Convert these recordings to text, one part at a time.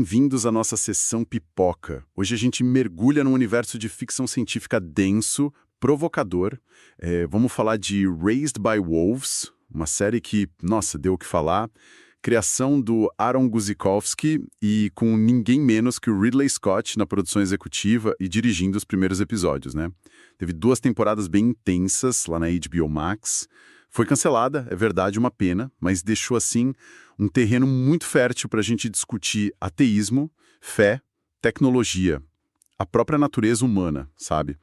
bem-vindos à nossa sessão pipoca. Hoje a gente mergulha num universo de ficção científica denso, provocador. Vamos falar de Raised by Wolves, uma série que, nossa, deu o que falar. Criação do Aaron Guzikowski e com ninguém menos que o Ridley Scott na produção executiva e dirigindo os primeiros episódios, né? Teve 2 temporadas bem intensas lá na HBO Max. Foi cancelada, é verdade, uma pena, mas deixou, assim, um terreno muito fértil para a gente discutir ateísmo, fé, tecnologia, a própria natureza humana, sabe?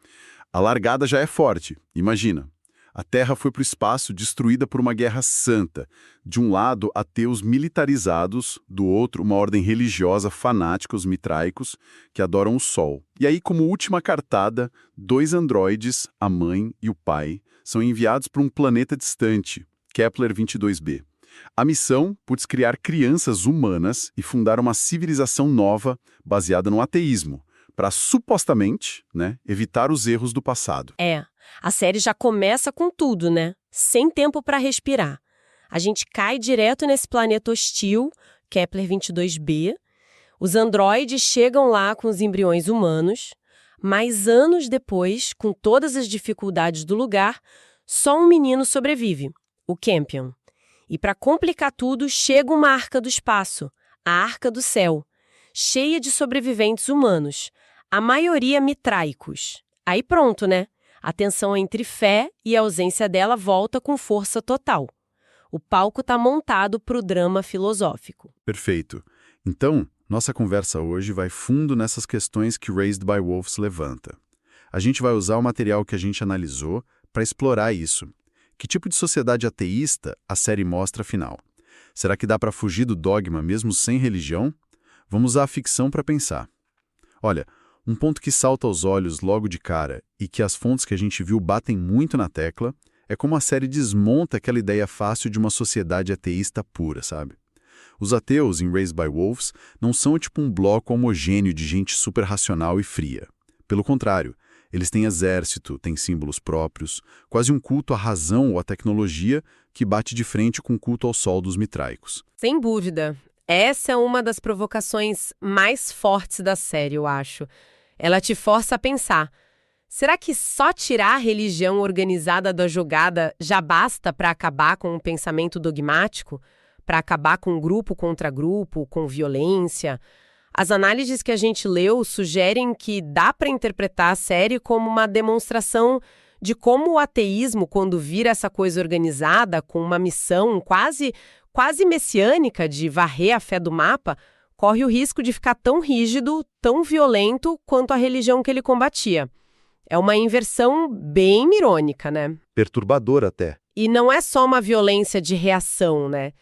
A largada já é forte, imagina. A Terra foi para o espaço destruída por uma guerra santa. De um lado, ateus militarizados, do outro, uma ordem religiosa fanática, os mitraicos, que adoram o Sol. E aí, como última cartada, 2 androides, a mãe e o pai, são enviados para um planeta distante, Kepler 22b. A missão, putz, criar crianças humanas e fundar uma civilização nova baseada no ateísmo, para supostamente, né, evitar os erros do passado. A série já começa com tudo, né? Sem tempo para respirar. A gente cai direto nesse planeta hostil, Kepler 22b. Os androides chegam lá com os embriões humanos, mas anos depois, com todas as dificuldades do lugar, só um menino sobrevive, o Campion. E para complicar tudo, chega uma arca do espaço, a Arca do Céu, cheia de sobreviventes humanos, a maioria mitraicos. Aí pronto, né? A tensão entre fé e a ausência dela volta com força total. O palco está montado para o drama filosófico. Perfeito. Então, nossa conversa hoje vai fundo nessas questões que Raised by Wolves levanta. A gente vai usar o material que a gente analisou para explorar isso. Que tipo de sociedade ateísta a série mostra afinal? Será que dá para fugir do dogma mesmo sem religião? Vamos usar a ficção para pensar. Olha, um ponto que salta aos olhos logo de cara e que as fontes que a gente viu batem muito na tecla é como a série desmonta aquela ideia fácil de uma sociedade ateísta pura, sabe? Os ateus em Raised by Wolves não são tipo um bloco homogêneo de gente super racional e fria. Pelo contrário, eles têm exército, têm símbolos próprios, quase um culto à razão ou à tecnologia que bate de frente com o culto ao sol dos mitraicos. Sem dúvida. Essa é uma das provocações mais fortes da série, eu acho. Ela te força a pensar, será que só tirar a religião organizada da jogada já basta para acabar com o pensamento dogmático? Para acabar com grupo contra grupo, com violência? As análises que a gente leu sugerem que dá para interpretar a série como uma demonstração de como o ateísmo, quando vira essa coisa organizada, com uma missão quase messiânica de varrer a fé do mapa, corre o risco de ficar tão rígido, tão violento quanto a religião que ele combatia. É uma inversão bem irônica, né? Perturbadora até. E não é só uma violência de reação, né?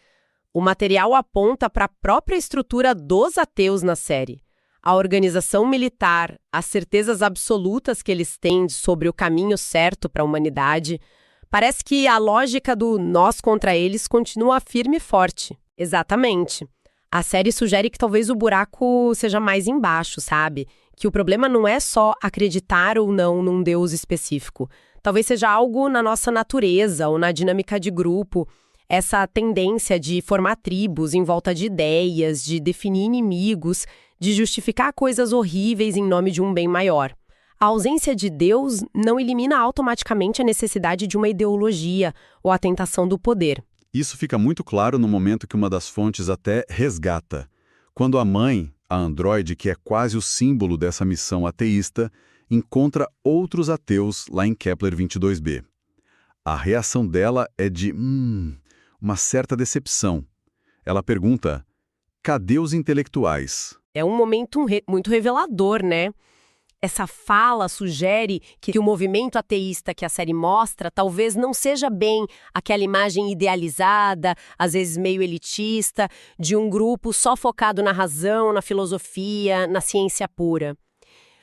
O material aponta para a própria estrutura dos ateus na série. A organização militar, as certezas absolutas que eles têm sobre o caminho certo para a humanidade. Parece que a lógica do nós contra eles continua firme e forte. Exatamente. A série sugere que talvez o buraco seja mais embaixo, sabe? Que o problema não é só acreditar ou não num Deus específico. Talvez seja algo na nossa natureza ou na dinâmica de grupo. Essa tendência de formar tribos em volta de ideias, de definir inimigos, de justificar coisas horríveis em nome de um bem maior. A ausência de Deus não elimina automaticamente a necessidade de uma ideologia ou a tentação do poder. Isso fica muito claro no momento que uma das fontes até resgata. Quando a mãe, a androide, que é quase o símbolo dessa missão ateísta, encontra outros ateus lá em Kepler 22b. A reação dela é de uma certa decepção. Ela pergunta, cadê os intelectuais? É um momento muito revelador, né? Essa fala sugere que o movimento ateísta que a série mostra talvez não seja bem aquela imagem idealizada, às vezes meio elitista, de um grupo só focado na razão, na filosofia, na ciência pura.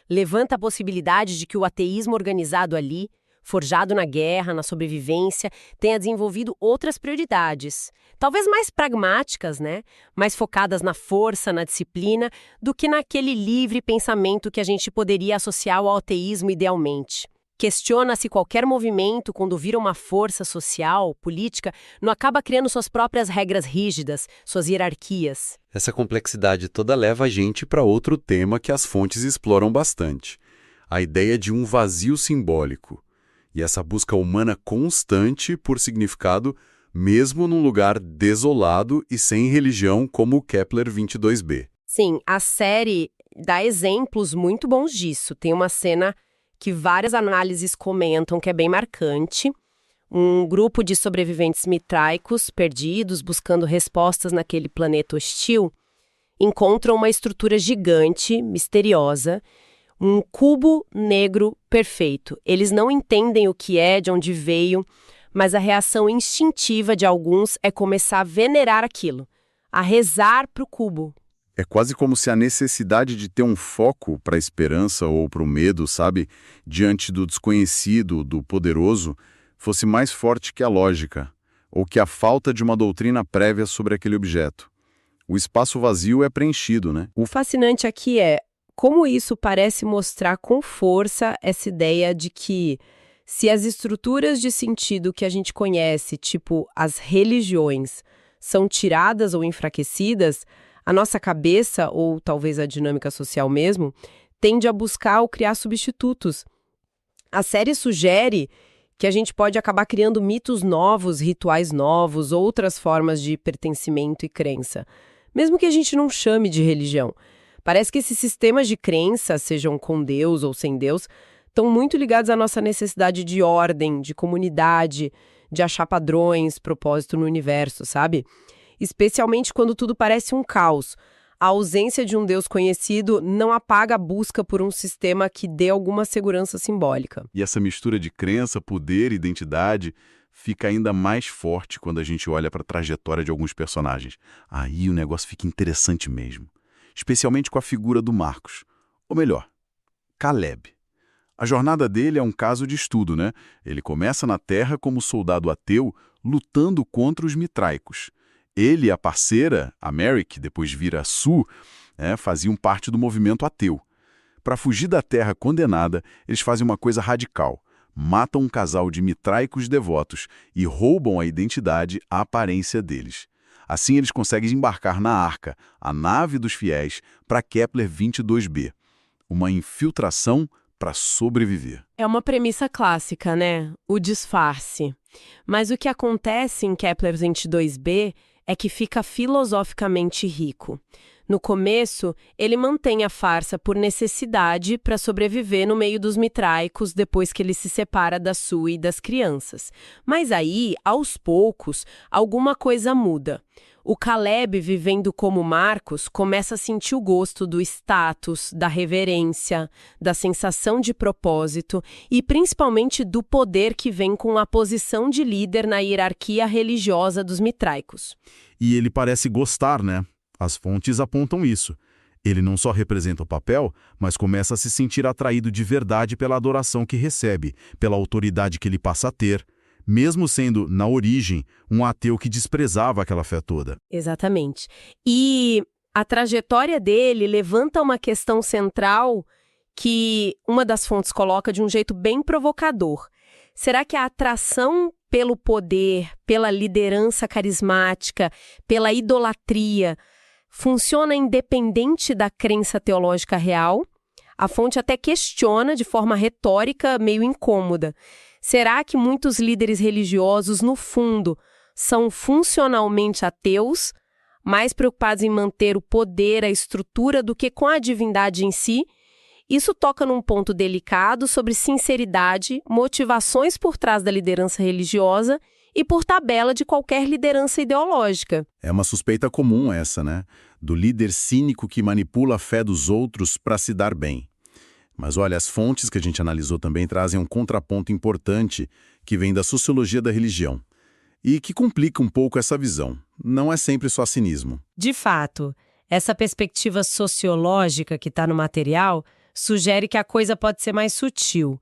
Levanta a possibilidade de que o ateísmo organizado ali, forjado na guerra, na sobrevivência, tenha desenvolvido outras prioridades. Talvez mais pragmáticas, né? Mais focadas na força, na disciplina, do que naquele livre pensamento que a gente poderia associar ao ateísmo idealmente. Questiona se qualquer movimento, quando vira uma força social, política, não acaba criando suas próprias regras rígidas, suas hierarquias. Essa complexidade toda leva a gente para outro tema que as fontes exploram bastante: a ideia de um vazio simbólico. E essa busca humana constante por significado, mesmo num lugar desolado e sem religião como o Kepler 22b. Sim, a série dá exemplos muito bons disso. Tem uma cena que várias análises comentam que é bem marcante. Um grupo de sobreviventes mitraicos, perdidos, buscando respostas naquele planeta hostil, encontram uma estrutura gigante, misteriosa, um cubo negro perfeito. Eles não entendem o que é, de onde veio, mas a reação instintiva de alguns é começar a venerar aquilo, a rezar para o cubo. É quase como se a necessidade de ter um foco para a esperança ou para o medo, sabe, diante do desconhecido, do poderoso, fosse mais forte que a lógica, ou que a falta de uma doutrina prévia sobre aquele objeto. O espaço vazio é preenchido, né? O fascinante aqui é como isso parece mostrar com força essa ideia de que, se as estruturas de sentido que a gente conhece, tipo as religiões, são tiradas ou enfraquecidas, a nossa cabeça, ou talvez a dinâmica social mesmo, tende a buscar ou criar substitutos. A série sugere que a gente pode acabar criando mitos novos, rituais novos, outras formas de pertencimento e crença, mesmo que a gente não chame de religião. Parece que esses sistemas de crença, sejam com Deus ou sem Deus, estão muito ligados à nossa necessidade de ordem, de comunidade, de achar padrões, propósito no universo, sabe? Especialmente quando tudo parece um caos. A ausência de um Deus conhecido não apaga a busca por um sistema que dê alguma segurança simbólica. E essa mistura de crença, poder e identidade fica ainda mais forte quando a gente olha para a trajetória de alguns personagens. Aí o negócio fica interessante mesmo. Especialmente com a figura do Marcos. Ou melhor, Caleb. A jornada dele é um caso de estudo, né? Ele começa na Terra como soldado ateu, lutando contra os mitraicos. Ele e a parceira, a Mary, que depois vira a Sue, faziam parte do movimento ateu. Para fugir da Terra condenada, eles fazem uma coisa radical. Matam um casal de mitraicos devotos e roubam a identidade, a aparência deles. Assim, eles conseguem embarcar na Arca, a nave dos fiéis, para Kepler 22b. Uma infiltração para sobreviver. É uma premissa clássica, né? O disfarce. Mas o que acontece em Kepler 22b é que fica filosoficamente rico. No começo, ele mantém a farsa por necessidade para sobreviver no meio dos mitraicos depois que ele se separa da Sue e das crianças. Mas aí, aos poucos, alguma coisa muda. O Caleb, vivendo como Marcos, começa a sentir o gosto do status, da reverência, da sensação de propósito e principalmente do poder que vem com a posição de líder na hierarquia religiosa dos mitraicos. E ele parece gostar, né? As fontes apontam isso. Ele não só representa o papel, mas começa a se sentir atraído de verdade pela adoração que recebe, pela autoridade que ele passa a ter, mesmo sendo, na origem, um ateu que desprezava aquela fé toda. Exatamente. E a trajetória dele levanta uma questão central que uma das fontes coloca de um jeito bem provocador. Será que a atração pelo poder, pela liderança carismática, pela idolatria, funciona independente da crença teológica real? A fonte até questiona de forma retórica, meio incômoda. Será que muitos líderes religiosos, no fundo, são funcionalmente ateus, mais preocupados em manter o poder, a estrutura, do que com a divindade em si? Isso toca num ponto delicado sobre sinceridade, motivações por trás da liderança religiosa e por tabela de qualquer liderança ideológica. É uma suspeita comum essa, né? Do líder cínico que manipula a fé dos outros para se dar bem. Mas olha, as fontes que a gente analisou também trazem um contraponto importante que vem da sociologia da religião e que complica um pouco essa visão. Não é sempre só cinismo. De fato, essa perspectiva sociológica que está no material sugere que a coisa pode ser mais sutil.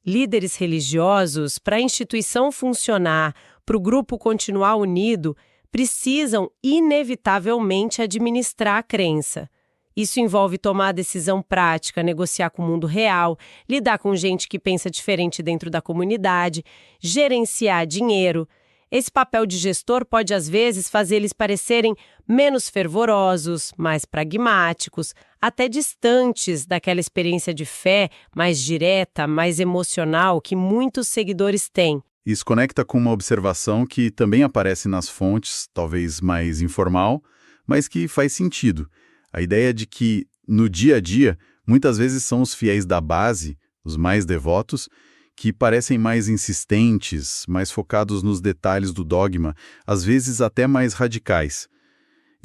Líderes religiosos, para a instituição funcionar, para o grupo continuar unido, precisam inevitavelmente administrar a crença. Isso envolve tomar decisão prática, negociar com o mundo real, lidar com gente que pensa diferente dentro da comunidade, gerenciar dinheiro. Esse papel de gestor pode, às vezes, fazer eles parecerem menos fervorosos, mais pragmáticos, até distantes daquela experiência de fé mais direta, mais emocional que muitos seguidores têm. Isso conecta com uma observação que também aparece nas fontes, talvez mais informal, mas que faz sentido. A ideia de que, no dia a dia, muitas vezes são os fiéis da base, os mais devotos, que parecem mais insistentes, mais focados nos detalhes do dogma, às vezes até mais radicais.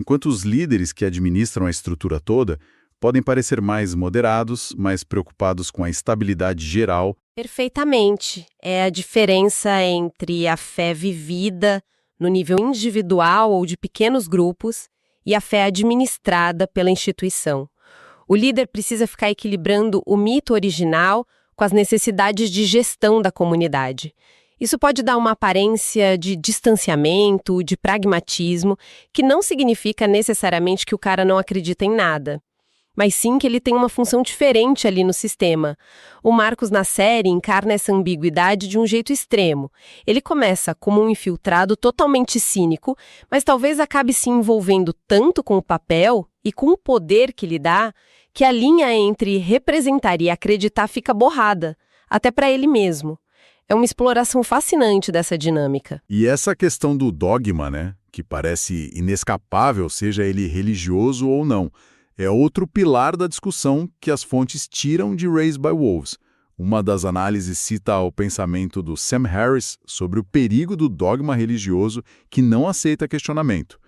Enquanto os líderes que administram a estrutura toda podem parecer mais moderados, mais preocupados com a estabilidade geral. Perfeitamente. É a diferença entre a fé vivida no nível individual ou de pequenos grupos e a fé administrada pela instituição. O líder precisa ficar equilibrando o mito original com as necessidades de gestão da comunidade. Isso pode dar uma aparência de distanciamento, de pragmatismo, que não significa necessariamente que o cara não acredita em nada, mas sim que ele tem uma função diferente ali no sistema. O Marcos, na série, encarna essa ambiguidade de um jeito extremo. Ele começa como um infiltrado totalmente cínico, mas talvez acabe se envolvendo tanto com o papel e com o poder que lhe dá, que a linha entre representar e acreditar fica borrada, até para ele mesmo. É uma exploração fascinante dessa dinâmica. E essa questão do dogma, né, que parece inescapável, seja ele religioso ou não, é outro pilar da discussão que as fontes tiram de Raised by Wolves. Uma das análises cita o pensamento do Sam Harris sobre o perigo do dogma religioso que não aceita questionamento.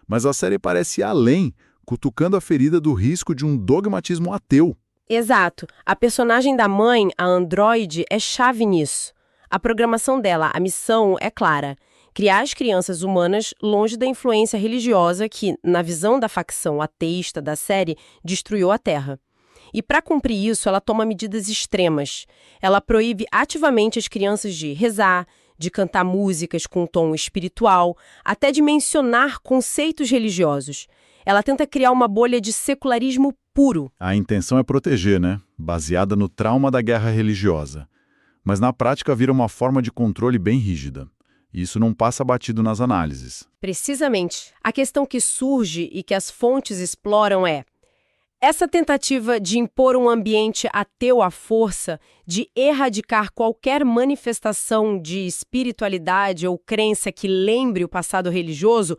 Mas a série parece ir além, cutucando a ferida do risco de um dogmatismo ateu. Exato. A personagem da mãe, a androide, é chave nisso. A programação dela, a missão, é clara: criar as crianças humanas longe da influência religiosa que, na visão da facção ateísta da série, destruiu a Terra. E para cumprir isso, ela toma medidas extremas. Ela proíbe ativamente as crianças de rezar, de cantar músicas com tom espiritual, até de mencionar conceitos religiosos. Ela tenta criar uma bolha de secularismo puro. A intenção é proteger, né? Baseada no trauma da guerra religiosa. Mas na prática vira uma forma de controle bem rígida. E isso não passa batido nas análises. Precisamente. A questão que surge e que as fontes exploram é: essa tentativa de impor um ambiente ateu à força, de erradicar qualquer manifestação de espiritualidade ou crença que lembre o passado religioso,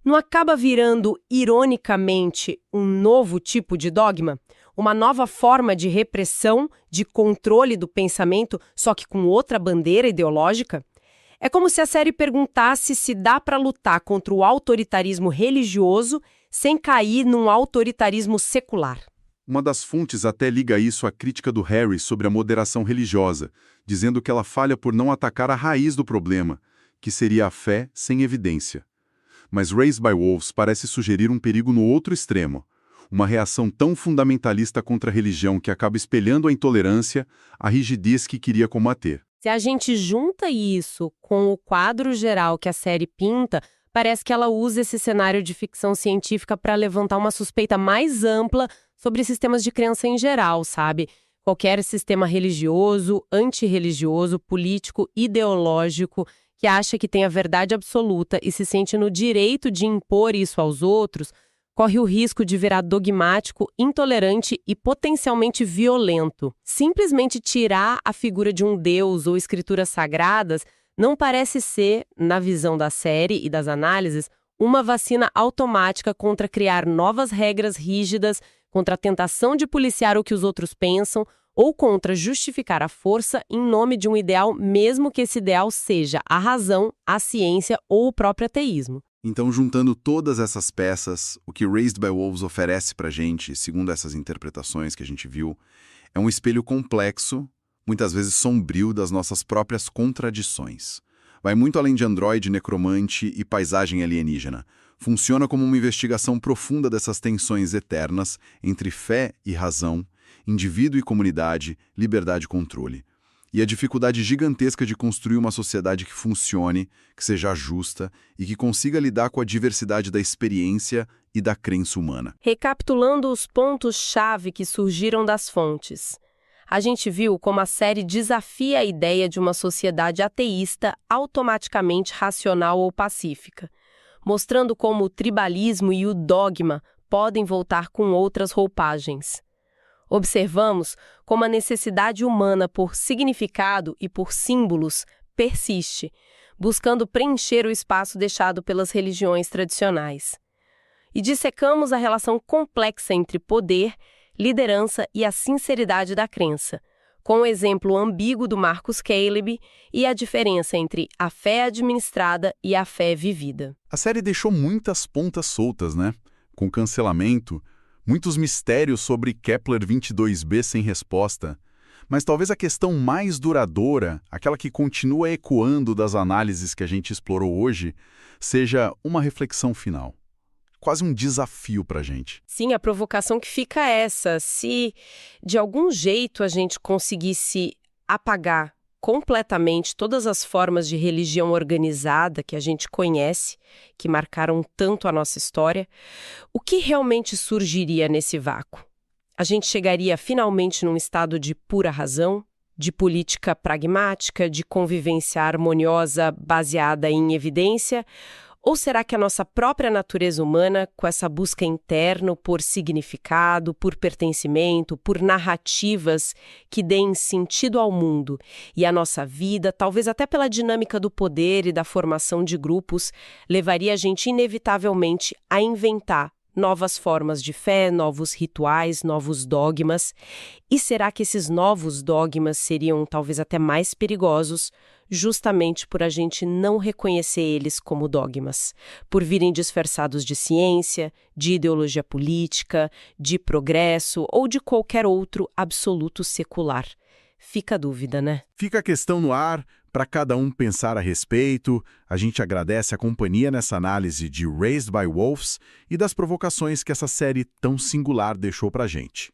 não acaba virando, ironicamente, um novo tipo de dogma? Uma nova forma de repressão, de controle do pensamento, só que com outra bandeira ideológica? É como se a série perguntasse se dá para lutar contra o autoritarismo religioso sem cair num autoritarismo secular. Uma das fontes até liga isso à crítica do Harry sobre a moderação religiosa, dizendo que ela falha por não atacar a raiz do problema, que seria a fé sem evidência. Mas Raised by Wolves parece sugerir um perigo no outro extremo, uma reação tão fundamentalista contra a religião que acaba espelhando a intolerância, a rigidez que queria combater. Se a gente junta isso com o quadro geral que a série pinta, parece que ela usa esse cenário de ficção científica para levantar uma suspeita mais ampla sobre sistemas de crença em geral, sabe? Qualquer sistema religioso, antirreligioso, político, ideológico, que acha que tem a verdade absoluta e se sente no direito de impor isso aos outros, corre o risco de virar dogmático, intolerante e potencialmente violento. Simplesmente tirar a figura de um deus ou escrituras sagradas não parece ser, na visão da série e das análises, uma vacina automática contra criar novas regras rígidas, contra a tentação de policiar o que os outros pensam ou contra justificar a força em nome de um ideal, mesmo que esse ideal seja a razão, a ciência ou o próprio ateísmo. Então, juntando todas essas peças, o que Raised by Wolves oferece pra gente, segundo essas interpretações que a gente viu, é um espelho complexo, muitas vezes sombrio, das nossas próprias contradições. Vai muito além de androide, necromante e paisagem alienígena. Funciona como uma investigação profunda dessas tensões eternas entre fé e razão, indivíduo e comunidade, liberdade e controle. E a dificuldade gigantesca de construir uma sociedade que funcione, que seja justa e que consiga lidar com a diversidade da experiência e da crença humana. Recapitulando os pontos-chave que surgiram das fontes, a gente viu como a série desafia a ideia de uma sociedade ateísta automaticamente racional ou pacífica, mostrando como o tribalismo e o dogma podem voltar com outras roupagens. Observamos como a necessidade humana por significado e por símbolos persiste, buscando preencher o espaço deixado pelas religiões tradicionais. E dissecamos a relação complexa entre poder, liderança e a sinceridade da crença, com o exemplo ambíguo do Marcus Caleb e a diferença entre a fé administrada e a fé vivida. A série deixou muitas pontas soltas, né? Com cancelamento, muitos mistérios sobre Kepler 22b sem resposta. Mas talvez a questão mais duradoura, aquela que continua ecoando das análises que a gente explorou hoje, seja uma reflexão final. Quase um desafio para a gente. Sim, a provocação que fica é essa. Se de algum jeito a gente conseguisse apagar completamente todas as formas de religião organizada que a gente conhece, que marcaram tanto a nossa história, o que realmente surgiria nesse vácuo? A gente chegaria finalmente num estado de pura razão, de política pragmática, de convivência harmoniosa baseada em evidência? Ou será que a nossa própria natureza humana, com essa busca interna por significado, por pertencimento, por narrativas que deem sentido ao mundo e à nossa vida, talvez até pela dinâmica do poder e da formação de grupos, levaria a gente inevitavelmente a inventar novas formas de fé, novos rituais, novos dogmas? E será que esses novos dogmas seriam talvez até mais perigosos, justamente por a gente não reconhecer eles como dogmas, por virem disfarçados de ciência, de ideologia política, de progresso ou de qualquer outro absoluto secular? Fica a dúvida, né? Fica a questão no ar para cada um pensar a respeito. A gente agradece a companhia nessa análise de Raised by Wolves e das provocações que essa série tão singular deixou pra gente.